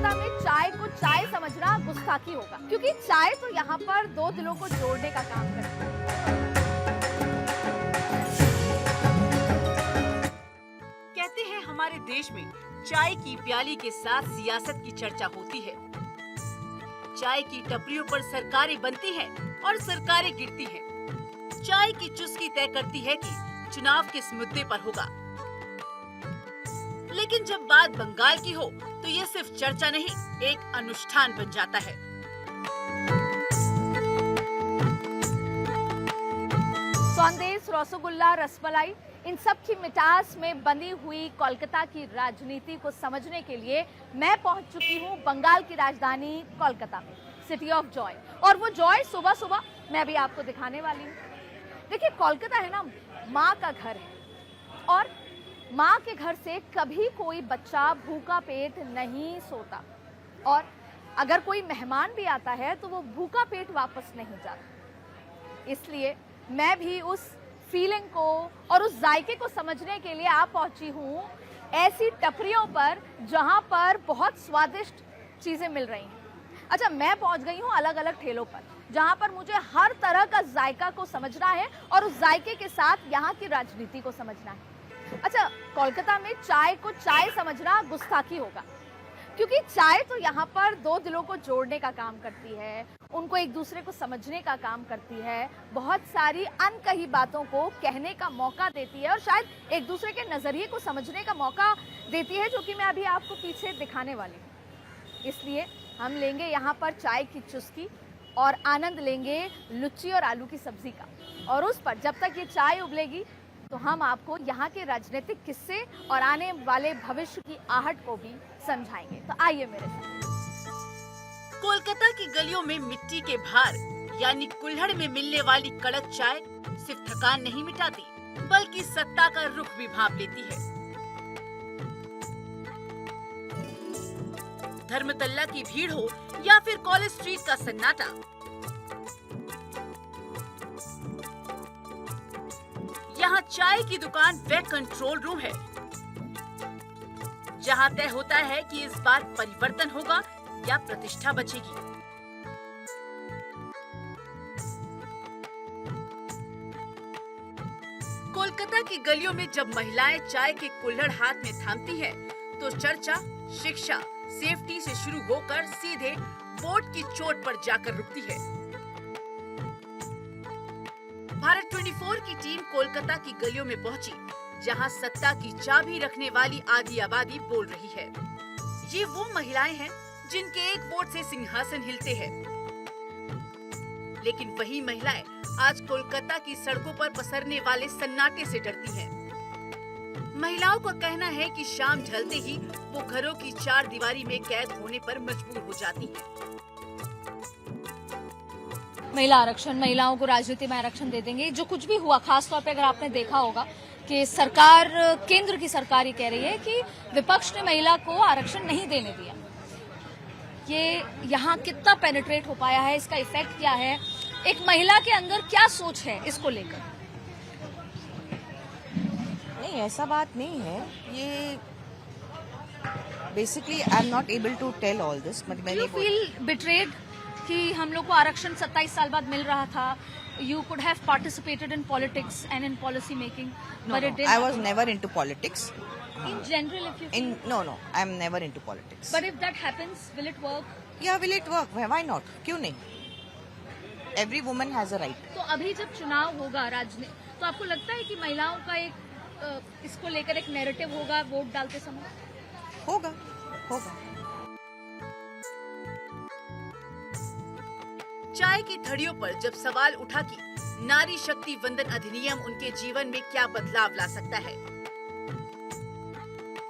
कोलकाता में चाय को चाय समझना गुस्ताखी होगा, क्योंकि चाय तो यहाँ पर दो दिलों को जोड़ने का काम करती है। कहते हैं हमारे देश में चाय की प्याली के साथ सियासत की चर्चा होती है। चाय की टपरियों पर सरकारें बनती हैं और सरकारें गिरती हैं। चाय की चुस्की तय करती है कि चुनाव किस मुद्दे पर होगा। लेकिन जब बात बंगाल की हो तो ये सिर्फ चर्चा नहीं, एक अनुष्ठान बन जाता है। संदेश, रसगुल्ला, रसमलाई, इन सब की मिठास में बंधी हुई कोलकाता की राजनीति को समझने के लिए मैं पहुंच चुकी हूं बंगाल की राजधानी कोलकाता में, सिटी ऑफ जॉय। और वो जॉय सुबह सुबह मैं अभी आपको दिखाने वाली हूँ। देखिए, कोलकाता है ना, माँ का घर है और माँ के घर से कभी कोई बच्चा भूखा पेट नहीं सोता, और अगर कोई मेहमान भी आता है तो वो भूखा पेट वापस नहीं जाता। इसलिए मैं भी उस फीलिंग को और उस जायके को समझने के लिए आ पहुंची हूँ ऐसी टपरियों पर जहां पर बहुत स्वादिष्ट चीजें मिल रही हैं। अच्छा, मैं पहुंच गई हूँ अलग अलग ठेलों पर जहां पर मुझे हर तरह का जायका को समझना है और उस जायके के साथ यहाँ की राजनीति को समझना है। अच्छा, कोलकाता में चाय को चाय समझना गुस्ताखी होगा, क्योंकि चाय तो यहाँ पर दो दिलों को जोड़ने का काम करती है, उनको एक दूसरे को समझने का काम करती है, बहुत सारी अनकही बातों को कहने का मौका देती है और शायद एक दूसरे के नजरिए को समझने का मौका देती है, जो कि मैं अभी आपको पीछे दिखाने वाली हूँ। इसलिए हम लेंगे यहाँ पर चाय की चुस्की और आनंद लेंगे लुच्ची और आलू की सब्जी का, और उस पर जब तक ये चाय उबलेगी तो हम आपको यहाँ के राजनीतिक किस्से और आने वाले भविष्य की आहट को भी समझाएंगे। तो आइए मेरे साथ। कोलकाता की गलियों में मिट्टी के भार यानी कुल्हड़ में मिलने वाली कड़क चाय सिर्फ थकान नहीं मिटाती, बल्कि सत्ता का रुख भी भांप लेती है। धर्मतल्ला की भीड़ हो या फिर कॉलेज स्ट्रीट का सन्नाटा, यहाँ चाय की दुकान व कंट्रोल रूम है, जहाँ तय होता है कि इस बार परिवर्तन होगा या प्रतिष्ठा बचेगी। कोलकाता की गलियों में जब महिलाएं चाय के कुल्हड़ हाथ में थामती हैं, तो चर्चा शिक्षा, सेफ्टी से शुरू होकर सीधे वोट की चोट पर जाकर रुकती है। भारत 24 की टीम कोलकाता की गलियों में पहुंची, जहां सत्ता की चाबी रखने वाली आधी आबादी बोल रही है। ये वो महिलाएं हैं जिनके एक वोट से सिंहासन हिलते हैं। लेकिन वही महिलाएं आज कोलकाता की सड़कों पर पसरने वाले सन्नाटे से डरती हैं। महिलाओं का कहना है कि शाम ढलते ही वो घरों की चार दीवारी में कैद होने पर मजबूर हो जाती हैं। महिला आरक्षण, महिलाओं को राजनीति में आरक्षण दे देंगे, जो कुछ भी हुआ, खासतौर पे अगर आपने देखा होगा कि सरकार, केंद्र की सरकार ये कह रही है कि विपक्ष ने महिला को आरक्षण नहीं देने दिया। ये यहाँ कितना पेनिट्रेट हो पाया है, इसका इफेक्ट क्या है, एक महिला के अंदर क्या सोच है इसको लेकर? नहीं, ऐसा बात नहीं है। ये basically I am not able to tell all this. You feel betrayed कि हम लोग को आरक्षण 27 साल बाद मिल रहा था? You could have participated in politics and in policy making, but it didn't. I was never into politics. In general, if you No, I am never into politics. But if that happens, will it work? Yeah, will it work? Why not? क्यों नहीं? Every woman has a right. तो अभी जब चुनाव होगा राजनीति, तो आपको लगता है कि महिलाओं का एक इसको लेकर एक नैरेटिव होगा वोट डालते समय? होगा। चाय की थड़ियों पर जब सवाल उठा कि नारी शक्ति वंदन अधिनियम उनके जीवन में क्या बदलाव ला सकता है,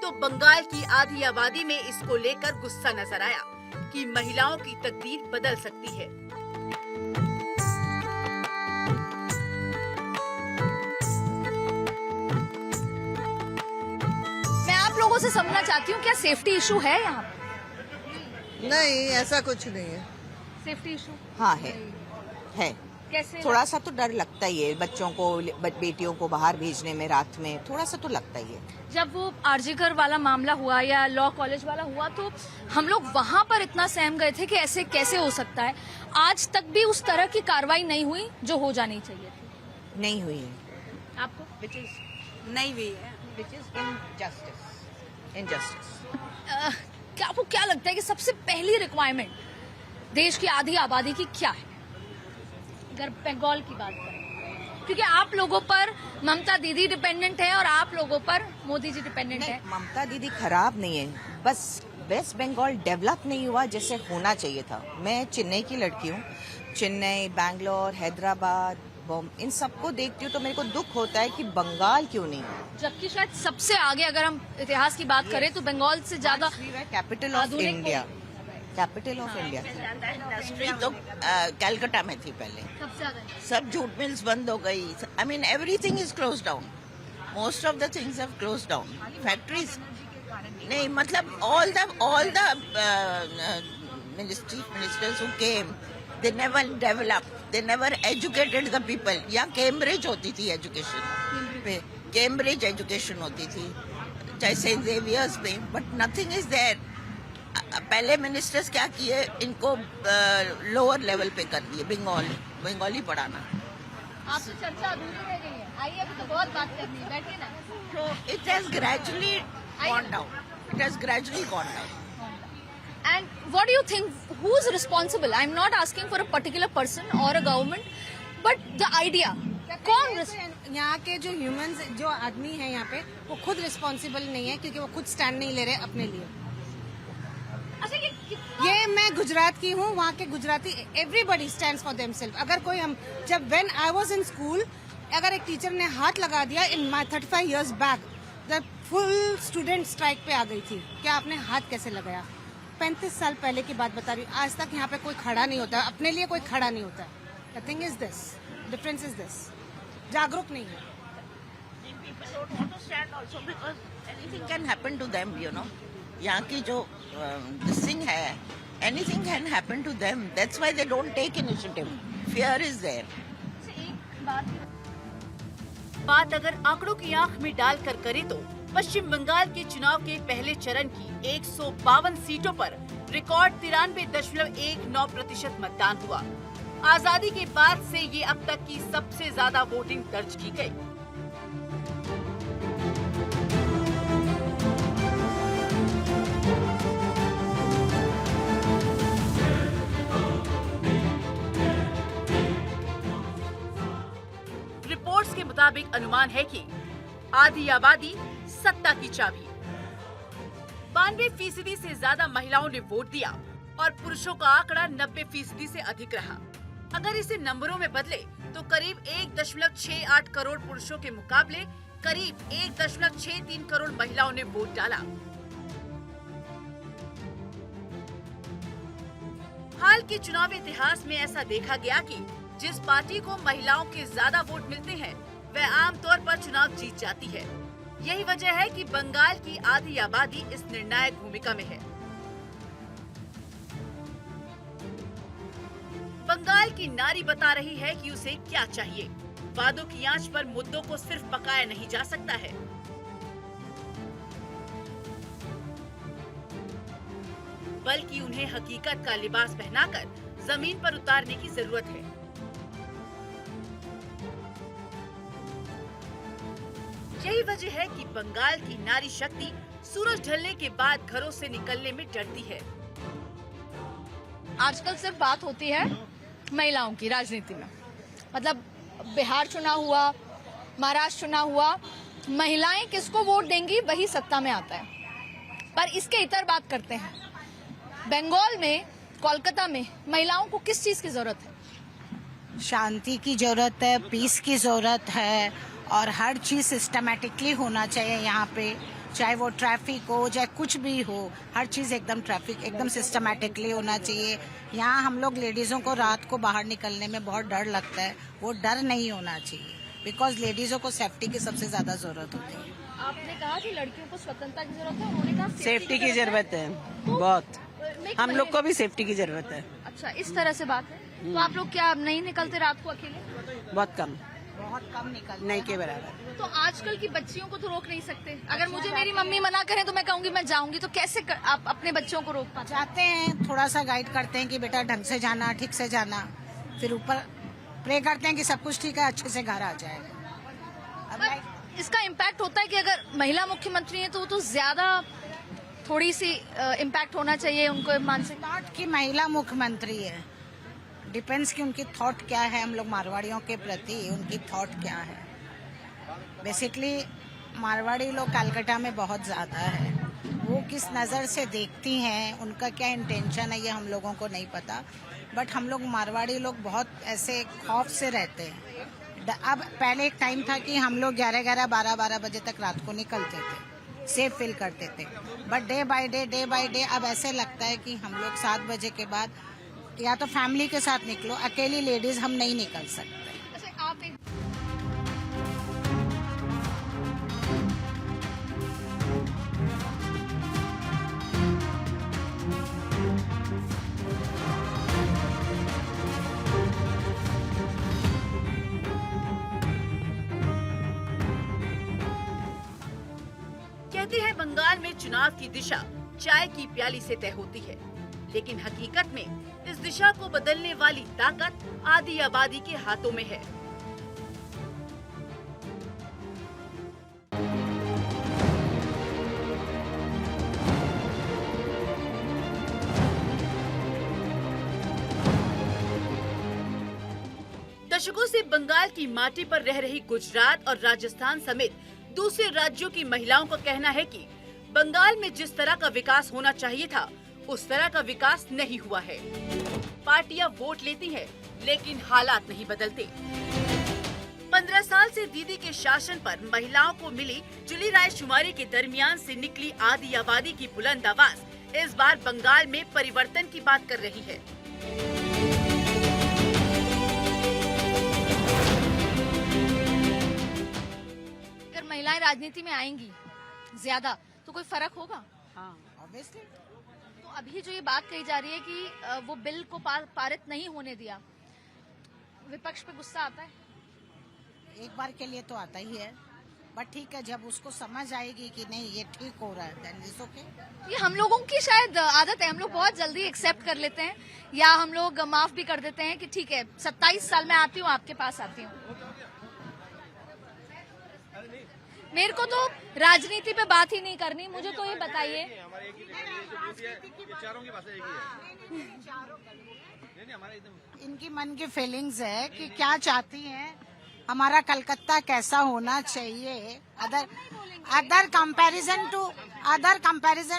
तो बंगाल की आधी आबादी में इसको लेकर गुस्सा नजर आया कि महिलाओं की तकदीर बदल सकती है। मैं आप लोगों से समझना चाहती हूँ, क्या सेफ्टी इशू है यहाँ? नहीं, ऐसा कुछ नहीं है। Safety issue? हाँ है। कैसे? थोड़ा सा तो डर लगता ही है, बच्चों को, बेटियों को बाहर भेजने में रात में थोड़ा सा तो लगता ही है। जब वो आरजीकर वाला मामला हुआ या लॉ कॉलेज वाला हुआ तो हम लोग वहां पर इतना सहम गए थे कि ऐसे कैसे हो सकता है। आज तक भी उस तरह की कार्रवाई नहीं हुई जो हो जानी चाहिए थी। नहीं हुई है। आपको विच इज नहीं हुई है। इनजस्टिस। क्या आपको क्या लगता है कि सबसे पहली रिक्वायरमेंट देश की आधी आबादी की क्या है, अगर बंगाल की बात करें? क्योंकि आप लोगों पर ममता दीदी डिपेंडेंट है और आप लोगों पर मोदी जी डिपेंडेंट है। ममता दीदी खराब नहीं है, बस वेस्ट बंगाल डेवलप नहीं हुआ जैसे होना चाहिए था। मैं चेन्नई की लड़की हूँ, चेन्नई, बैंगलोर, हैदराबाद, इन सबको देखती हूँ तो मेरे को दुख होता है कि बंगाल क्यों नहीं हुआ। जबकि शायद सबसे आगे, अगर हम इतिहास की बात करें तो बंगाल से ज्यादा capital of India, capital of India. Industry तो कलकत्ता में थी पहले। सबसे ज्यादा सब जूट मिल्स बंद हो गई। I mean everything is close down, most of the things have close down. Factories नहीं, मतलब all the chief ministers who came, they never developed, they never educated the people. यहाँ कैम्ब्रिज होती थी education, Cambridge education होती थी, चाहे Saint Xavier's में, but nothing is there. पहले मिनिस्टर्स क्या किए, इनको लोअर लेवल पे कर दिए, बंगाली पढ़ाना। आपसे चर्चा अधूरी रह गई है, आइए अभी तो बहुत बात करनी है, बैठिए ना। So it has gradually gone down. It has gradually gone down. And what do you think, who is responsible? I'm not asking for a particular person or a government, but the idea. कौन यहाँ के जो humans, जो आदमी है यहाँ पे, वो खुद रिस्पॉन्सिबल नहीं है क्योंकि वो खुद स्टैंड नहीं ले रहे अपने लिए। अच्छा, ये मैं गुजरात की हूँ, वहाँ के Gujarati everybody stands for themself. अगर कोई जब when I was in school, अगर एक टीचर ने हाथ लगा दिया in my 35 years back, the full student strike पे आ गई थी। क्या आपने हाथ कैसे लगाया? 35 साल पहले की बात बता रही हूँ। आज तक यहाँ पे कोई खड़ा नहीं होता, अपने लिए कोई खड़ा नहीं होता। The thing is this, difference is this, जागरूक नहीं है। People don't want to stand also because anything can happen to them, you know. यहाँ की जो this thing है, anything can happen to them. That's why they don't take initiative. Fear is there. बात अगर आंकड़ों की आंख में डालकर करें तो पश्चिम बंगाल के चुनाव के पहले चरण की 152 सीटों पर रिकॉर्ड 93.19% मतदान हुआ। आजादी के बाद से ये अब तक की सबसे ज्यादा वोटिंग दर्ज की गई। रिपोर्ट्स के मुताबिक अनुमान है कि आधी आबादी सत्ता की चाबी। 92% से ज्यादा महिलाओं ने वोट दिया और पुरुषों का आंकड़ा 90% से अधिक रहा। अगर इसे नंबरों में बदले तो करीब 1.68 करोड़ पुरुषों के मुकाबले करीब 1.63 करोड़ महिलाओं ने वोट डाला। हाल के चुनाव इतिहास में ऐसा देखा गया कि जिस पार्टी को महिलाओं के ज्यादा वोट मिलते हैं वह आमतौर पर चुनाव जीत जाती है। यही वजह है कि बंगाल की आधी आबादी इस निर्णायक भूमिका में है। बंगाल की नारी बता रही है कि उसे क्या चाहिए। वादों की आंच पर मुद्दों को सिर्फ पकाया नहीं जा सकता है, बल्कि उन्हें हकीकत का लिबास पहनाकर जमीन पर उतारने की जरूरत है। यही वजह है कि बंगाल की नारी शक्ति सूरज ढलने के बाद घरों से निकलने में डरती है। आजकल सिर्फ बात होती है महिलाओं की राजनीति में, मतलब बिहार चुनाव हुआ, महाराष्ट्र चुनाव हुआ, महिलाएं किसको वोट देंगी वही सत्ता में आता है। पर इसके इतर बात करते हैं, बंगाल में, कोलकाता में महिलाओं को किस चीज की जरूरत है? शांति की जरूरत है, पीस की जरूरत है, और हर चीज सिस्टमैटिकली होना चाहिए यहाँ पे, चाहे वो ट्रैफिक हो, चाहे कुछ भी हो, हर चीज एकदम सिस्टमैटिकली होना चाहिए। यहाँ हम लोग लेडीजों को रात को बाहर निकलने में बहुत डर लगता है, वो डर नहीं होना चाहिए, बिकॉज लेडीजों को सेफ्टी की सबसे ज्यादा जरूरत होती है। आपने कहा कि लड़कियों को स्वतंत्रता की जरूरत है, उन्होंने कहा सेफ्टी की जरूरत है बहुत, हम लोग को भी सेफ्टी की जरूरत है। अच्छा, इस तरह से बात है। तो आप लोग क्या नहीं निकलते रात को अकेले? बहुत कम, बहुत कम निकलते नहीं हैं। के बराबर। तो आजकल की बच्चियों को तो रोक नहीं सकते। अगर मुझे मेरी मम्मी मना करें तो मैं कहूंगी मैं जाऊंगी, तो कैसे आप अपने बच्चों को रोक पाते? जाते हैं, थोड़ा सा गाइड करते हैं कि बेटा ढंग से जाना, ठीक से जाना, फिर ऊपर प्रे करते हैं कि सब कुछ ठीक है, अच्छे से घर आ जाएगा। अब पर इसका इम्पैक्ट होता है कि अगर महिला मुख्यमंत्री है तो ज्यादा थोड़ी सी इम्पैक्ट होना चाहिए उनको मानसिक। नॉट की महिला मुख्यमंत्री है, डिपेंड्स कि उनकी थॉट क्या है, हम लोग मारवाड़ियों के प्रति उनकी थॉट क्या है। बेसिकली मारवाड़ी लोग कलकत्ता में बहुत ज्यादा है, वो किस नज़र से देखती हैं, उनका क्या इंटेंशन है, ये हम लोगों को नहीं पता। बट हम लोग मारवाड़ी लोग बहुत ऐसे खौफ से रहते हैं। अब पहले एक टाइम था कि हम लोग 11-11, 12-12 बजे तक रात को निकलते थे, सेफ फील करते थे। बट डे बाय डे अब ऐसे लगता है कि हम लोग 7 बजे के बाद या तो फैमिली के साथ निकलो, अकेली लेडीज हम नहीं निकल सकते। अच्छा, आप एक कहते हैं बंगाल में चुनाव की दिशा चाय की प्याली से तय होती है, लेकिन हकीकत में इस दिशा को बदलने वाली ताकत आधी आबादी के हाथों में है। दशकों से बंगाल की माटी पर रह रही गुजरात और राजस्थान समेत दूसरे राज्यों की महिलाओं का कहना है कि बंगाल में जिस तरह का विकास होना चाहिए था उस तरह का विकास नहीं हुआ है। पार्टियां वोट लेती हैं, लेकिन हालात नहीं बदलते। 15 साल से दीदी के शासन पर महिलाओं को मिली जुली रायशुमारी के दरमियान से निकली आधी आबादी की बुलंद आवाज इस बार बंगाल में परिवर्तन की बात कर रही है। अगर महिलाएं राजनीति में आएंगी ज्यादा तो कोई फर्क होगा? हाँ, ऑब्वियसली। तो अभी जो ये बात कही जा रही है कि वो बिल को पारित नहीं होने दिया, विपक्ष पे गुस्सा आता है? एक बार के लिए तो आता ही है, बट ठीक है, जब उसको समझ आएगी कि नहीं ये ठीक हो रहा है, देन इट्स ओके। ये हम लोगों की शायद आदत है, हम लोग बहुत जल्दी एक्सेप्ट कर लेते हैं या हम लोग माफ भी कर देते हैं कि ठीक है 27 साल में आती हूँ, आपके पास आती हूँ। मेरे को तो राजनीति पे बात ही नहीं करनी, मुझे तो ये बताइए इनकी मन की फीलिंग्स है कि क्या चाहती हैं, हमारा कलकत्ता कैसा होना चाहिए। Other comparison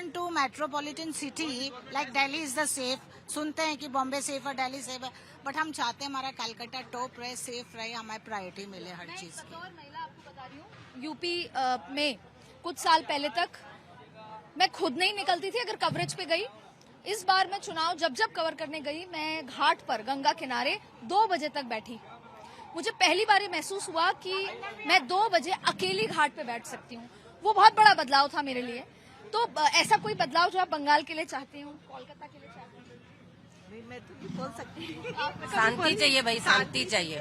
to metropolitan city like Delhi is the safe. सुनते हैं कि बॉम्बे सेफ है, दिल्ली सेफ है, बट हम चाहते हैं हमारा कलकत्ता टॉप रहे, सेफ रहे, हमें प्रायोरिटी मिले हर चीज की। महिला आपको बता रही हूँ, यूपी में कुछ साल पहले तक मैं खुद नहीं निकलती थी अगर कवरेज पे गई। इस बार मैं चुनाव जब कवर करने गई, मैं घाट पर गंगा किनारे 2 बजे तक बैठी। मुझे पहली बार ये महसूस हुआ कि मैं 2 बजे अकेली घाट पे बैठ सकती हूँ। वो बहुत बड़ा बदलाव था मेरे लिए। तो ऐसा कोई बदलाव जो आप बंगाल के लिए चाहती हूँ, कोलकाता के लिए चाहती हूँ? मैं तो नहीं बोल सकती। शांति चाहिए भाई, शांति चाहिए।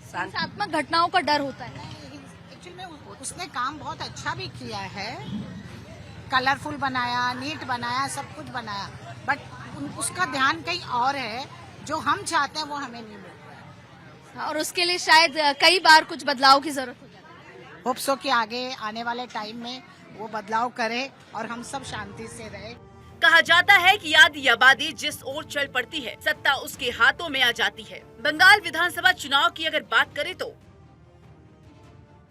हिंसात्मक घटनाओं का डर होता है। एक्चुअली में उसने काम बहुत अच्छा भी किया है, कलरफुल बनाया, नीट बनाया, सब कुछ बनाया, बट उसका ध्यान कहीं और है, जो हम चाहते हैं वो हमें नहीं मिल रहा है। और उसके लिए शायद कई बार कुछ बदलाव की जरूरत हो जाती है। होप सो कि आगे आने वाले टाइम में वो बदलाव करे और हम सब शांति से रहे। कहा जाता है कि आधी आबादी जिस ओर चल पड़ती है, सत्ता उसके हाथों में आ जाती है। बंगाल विधानसभा चुनाव की अगर बात करें तो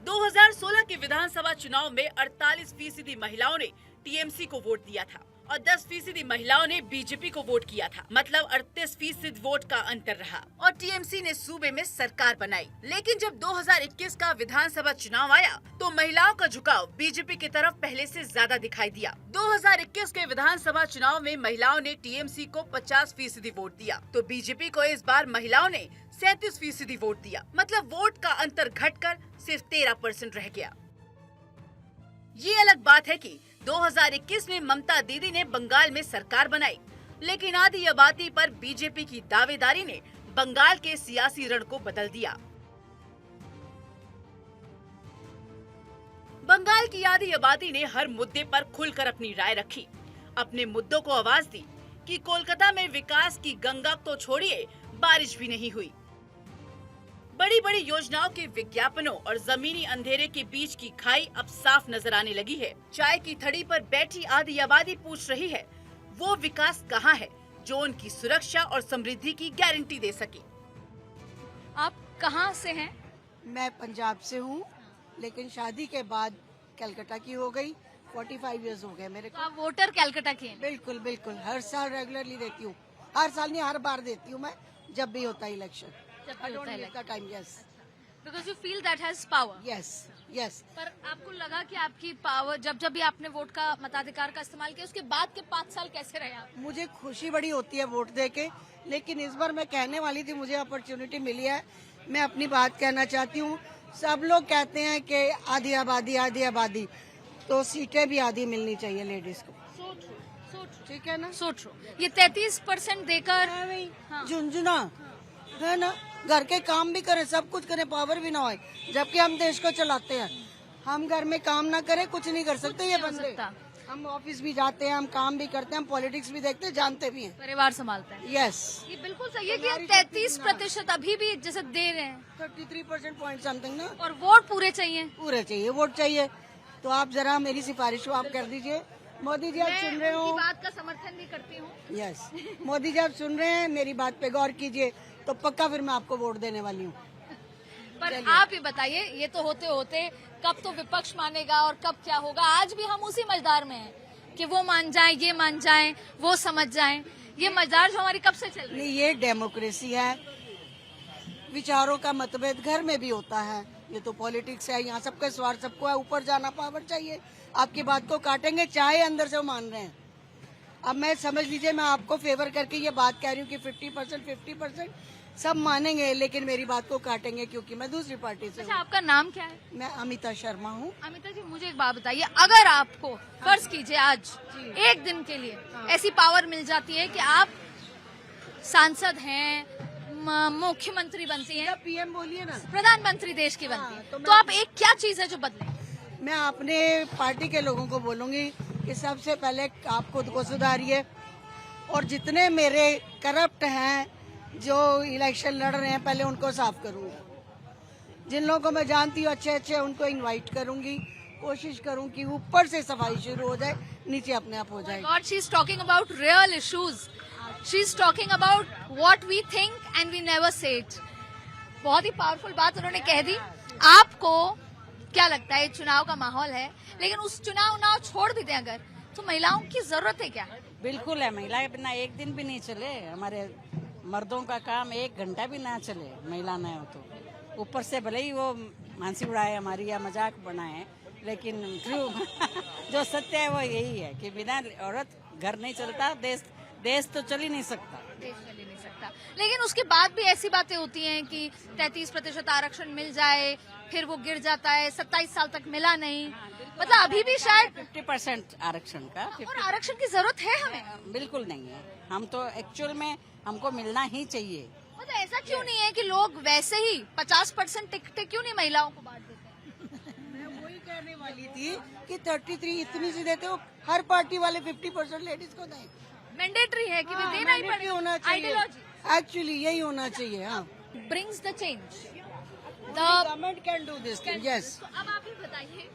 2016 के विधानसभा चुनाव में 48% महिलाओं ने टीएमसी को वोट दिया था और 10% महिलाओं ने बीजेपी को वोट किया था। मतलब 38% वोट का अंतर रहा और टीएमसी ने सूबे में सरकार बनाई। लेकिन जब 2021 का विधानसभा चुनाव आया तो महिलाओं का झुकाव बीजेपी की तरफ पहले से ज्यादा दिखाई दिया। 2021 के विधानसभा चुनाव में महिलाओं ने टीएमसी को 50% वोट दिया, तो बीजेपी को इस बार महिलाओं ने 37% वोट दिया। मतलब वोट का अंतर घटकर सिर्फ 13% रह गया। ये अलग बात है कि 2021 में ममता दीदी ने बंगाल में सरकार बनाई। लेकिन आधी आबादी पर बीजेपी की दावेदारी ने बंगाल के सियासी रण को बदल दिया। बंगाल की आधी आबादी ने हर मुद्दे पर खुलकर अपनी राय रखी, अपने मुद्दों को आवाज दी कि कोलकाता में विकास की गंगा तो छोड़िए, बारिश भी नहीं हुई। बड़ी बड़ी योजनाओं के विज्ञापनों और जमीनी अंधेरे के बीच की खाई अब साफ नजर आने लगी है। चाय की थड़ी पर बैठी आधी आबादी पूछ रही है, वो विकास कहाँ है जो उनकी सुरक्षा और समृद्धि की गारंटी दे सके। आप कहाँ से हैं? मैं पंजाब से हूँ, लेकिन शादी के बाद कलकत्ता की हो गई। 45 इयर्स हो गए मेरे तो को। आप वोटर कलकत्ता के हैं? बिल्कुल बिल्कुल, हर साल रेगुलरली देती हूँ। हर साल नहीं, हर बार देती हूँ मैं, जब भी होता है election. I don't miss the time. Yes because you feel that has power. Yes yes. पर आपको लगा कि आपकी पावर, जब भी आपने वोट का मताधिकार का इस्तेमाल किया, उसके बाद के 5 साल कैसे रहे आप? मुझे खुशी बड़ी होती है वोट दे के, लेकिन इस बार मैं कहने वाली थी, मुझे अपॉर्चुनिटी मिली है, मैं अपनी बात कहना चाहती हूँ। सब लोग कहते हैं कि आधी आबादी, तो सीटें भी आधी मिलनी चाहिए लेडीज को। ठीक है ना? So true. ये 33% देकर हाँ। झुंझुना है ना, घर के काम भी करें, सब कुछ करें, पावर भी ना होए, जबकि हम देश को चलाते हैं। हम घर में काम ना करें, कुछ नहीं कर सकते ये बंदे। हम ऑफिस भी जाते हैं, हम काम भी करते हैं, हम पॉलिटिक्स भी देखते हैं, जानते भी हैं, परिवार संभालते हैं। यस। ये बिल्कुल सही है कि 33% अभी भी जैसे दे रहे हैं, 33% पॉइंट समथिंग ना, और वोट पूरे चाहिए। पूरे चाहिए, वोट चाहिए। तो आप जरा मेरी सिफारिश को आप कर दीजिए। मोदी जी आप सुन रहे हो? उनकी बात का समर्थन भी करती हूँ। यस, मोदी जी आप सुन रहे हैं, मेरी बात पे गौर कीजिए, तो पक्का फिर मैं आपको वोट देने वाली हूँ। पर आप ही बताइए, ये तो होते होते कब तो विपक्ष मानेगा और कब क्या होगा। आज भी हम उसी मझदार में हैं कि वो मान जाएं, ये मान जाएं, वो समझ जाएं। ये मझदार जो हमारी कब से चल रही है। नहीं, ये डेमोक्रेसी है, विचारों का मतभेद घर में भी होता है, ये तो पॉलिटिक्स है, यहाँ सबका स्वार्थ सबको है, ऊपर जाना पावर चाहिए। आपकी बात को काटेंगे, चाहे अंदर से वो मान रहे हैं। अब मैं समझ लीजिए, मैं आपको फेवर करके ये बात कह रही हूँ कि 50% सब मानेंगे, लेकिन मेरी बात को काटेंगे, क्योंकि मैं दूसरी पार्टी से अच्छा, हूँ। आपका नाम क्या है? मैं अमिता शर्मा हूँ। अमिता जी, मुझे एक बात बताइए, अगर आपको फर्ज कीजिए आज एक दिन के लिए ऐसी पावर मिल जाती है कि आप सांसद हैं, मुख्यमंत्री बनती हैं, पीएम बोलिए ना, प्रधानमंत्री देश की बनती है, तो तो आप एक क्या चीज है जो बदले? मैं अपने पार्टी के लोगों को बोलूंगी कि सबसे पहले आप खुद को सुधारिए, और जितने मेरे करप्ट हैं जो इलेक्शन लड़ रहे हैं, पहले उनको साफ करूंगी। जिन लोगों को मैं जानती हूँ अच्छे उनको इनवाइट करूंगी, कोशिश करूं कि ऊपर से सफाई शुरू हो जाए, नीचे अपने आप हो जाए। God, she's talking about real issues. She's talking about what we think and we never say it. बहुत ही पावरफुल बात उन्होंने कह दी। आपको क्या लगता है, चुनाव का माहौल है, लेकिन उस चुनाव छोड़ भी दें अगर, तो महिलाओं की जरूरत है क्या? बिल्कुल है, महिला के बिना एक दिन भी नहीं चले। हमारे मर्दों का काम 1 घंटा भी ना चले, महिला ना हो तो। ऊपर से भले ही वो हंसी उड़ाए हमारी या मजाक बनाए, लेकिन ट्रू जो सत्य है वो यही है कि बिना औरत घर नहीं चलता, देश तो चल ही नहीं सकता। देश चल ही नहीं सकता। लेकिन उसके बाद भी ऐसी बातें होती हैं कि 33% आरक्षण मिल जाए, फिर वो गिर जाता है, 27 साल तक मिला नहीं। मतलब अभी भी शायद 50% आरक्षण का। और आरक्षण की जरूरत है हमें? बिल्कुल नहीं है, हम तो एक्चुअल में हमको मिलना ही चाहिए। मतलब ऐसा क्यों नहीं है कि लोग वैसे ही 50% टिकटें क्यों नहीं महिलाओं को बांट देते हैं? मैं वही कहने वाली थी कि 33 इतनी सी देते हो, हर पार्टी वाले 50% लेडीज को दें। मैंडेटरी है कि वे देना ही पड़ेगा, होना चाहिए। आइडियोलॉजी एक्चुअली यही होना चाहिए। हाँ, brings the change. Government can do this thing. Yes. तो अब आप ही बताइए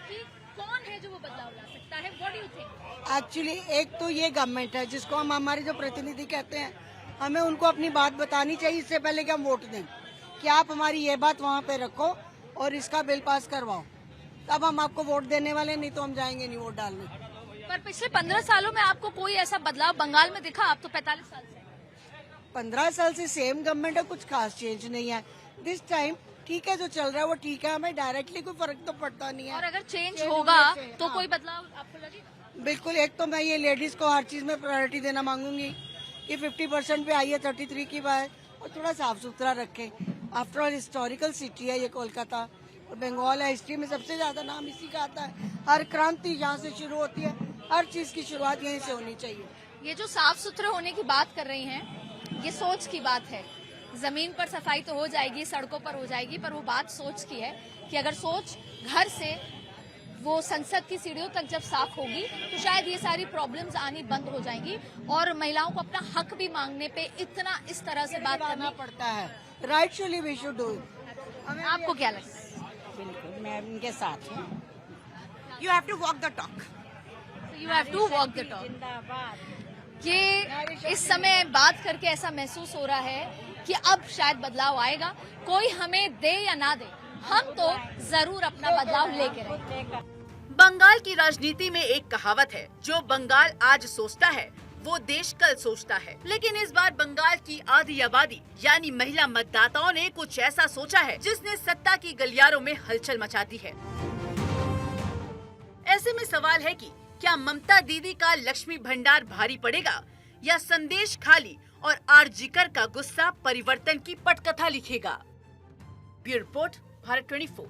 कि कौन है जो वो बदलाव ला सकता है? What do you think? Actually एक तो ये गवर्नमेंट है जिसको हम हमारे जो प्रतिनिधि कहते हैं, हमें उनको अपनी बात बतानी चाहिए इससे पहले कि हम वोट दें, कि आप हमारी ये बात वहाँ पे रखो और इसका बिल पास करवाओ, तब हम आपको वोट देने वाले, नहीं तो हम जाएंगे नहीं वोट डालने। पर पिछले 15 सालों में आपको कोई ऐसा बदलाव बंगाल में दिखा? आप तो 45 साल से। 15 साल से सेम गवर्नमेंट है, कुछ खास चेंज नहीं है। दिस टाइम ठीक है, जो चल रहा है वो ठीक है, हमें डायरेक्टली कोई फर्क तो पड़ता नहीं है। और अगर चेंज होगा तो हाँ। कोई बदलाव आपको लगेगा? बिल्कुल। एक तो मैं ये लेडीज को हर चीज में प्रायोरिटी देना मांगूंगी कि 50% पे आई है, 33 की बात, और थोड़ा साफ सुथरा रखें। आफ्टर ऑल हिस्टोरिकल सिटी है ये कोलकाता, और बंगाल है, हिस्ट्री में सबसे ज्यादा नाम इसी का आता है। हर क्रांति यहाँ से शुरू होती है, हर चीज की शुरुआत यहीं से होनी चाहिए। ये जो साफ सुथरे होने की बात कर रही हैं, ये सोच की बात है। जमीन पर सफाई तो हो जाएगी, सड़कों पर हो जाएगी, पर वो बात सोच की है कि अगर सोच घर से वो संसद की सीढ़ियों तक जब साफ होगी तो शायद ये सारी प्रॉब्लम्स आनी बंद हो जाएंगी और महिलाओं को अपना हक भी मांगने पे इतना इस तरह से बात करना पड़ता है। Rightfully we should do it. आपको क्या लगता है? बिल्कुल मैं उनके साथ हूँ। You have to walk the talk. You have to walk the talk. जिंदाबाद। ये इस समय बात करके ऐसा महसूस हो रहा है कि अब शायद बदलाव आएगा। कोई हमें दे या ना दे, हम तो जरूर अपना बदलाव लेके रहेंगे। बंगाल की राजनीति में एक कहावत है, जो बंगाल आज सोचता है वो देश कल सोचता है। लेकिन इस बार बंगाल की आधी आबादी यानी महिला मतदाताओं ने कुछ ऐसा सोचा है जिसने सत्ता की गलियारों में हलचल मचा दी है। ऐसे में सवाल है कि क्या ममता दीदी का लक्ष्मी भंडार भारी पड़ेगा या संदेश खाली और आरजीकर का गुस्सा परिवर्तन की पटकथा लिखेगा। Bureau report, Bharat 24।